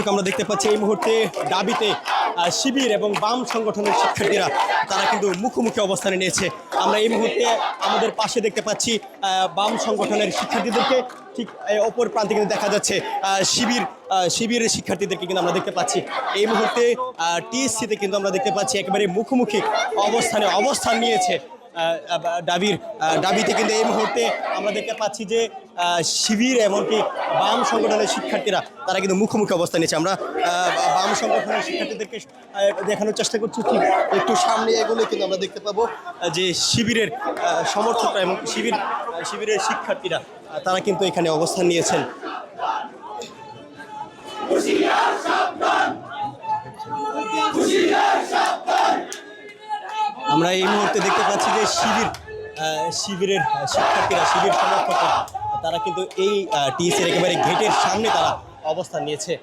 দর্শক আমরা দেখতে পাচ্ছি এই মুহূর্তে দাবিতে শিবির এবং বাম সংগঠনের শিক্ষার্থীরা তারা কিন্তু মুখোমুখি অবস্থানে নিয়েছে। আমরা এই মুহূর্তে আমাদের পাশে দেখতে পাচ্ছি বাম সংগঠনের শিক্ষার্থীদেরকে, ঠিক অপর প্রান্তে কিন্তু দেখা যাচ্ছে শিবিরের শিক্ষার্থীদেরকে কিন্তু আমরা দেখতে পাচ্ছি। এই মুহূর্তে টিএসসিতে কিন্তু আমরা দেখতে পাচ্ছি একেবারে মুখোমুখি অবস্থান নিয়েছে দাবিতে। কিন্তু এই মুহূর্তে আমরা দেখতে পাচ্ছি যে শিবির এমনকি বাম সংগঠনের শিক্ষার্থীরা তারা কিন্তু মুখোমুখি অবস্থান নিয়েছে। আমরা বাম সংগঠনের শিক্ষার্থীদেরকে দেখানোর চেষ্টা করছি, ঠিক একটু সামনে এগুলো কিন্তু আমরা দেখতে পাবো যে শিবিরের সমর্থকরা এবং শিবিরের শিক্ষার্থীরা তারা কিন্তু এখানে অবস্থান নিয়েছেন। আমরা এই মুহূর্তে দেখতে পাচ্ছি যে শিবিরের শিক্ষার্থীরা, শিবির সমর্থকরা তারা কিন্তু এই টিএসসির একেবারে গেটের সামনে তারা অবস্থান নিয়েছে।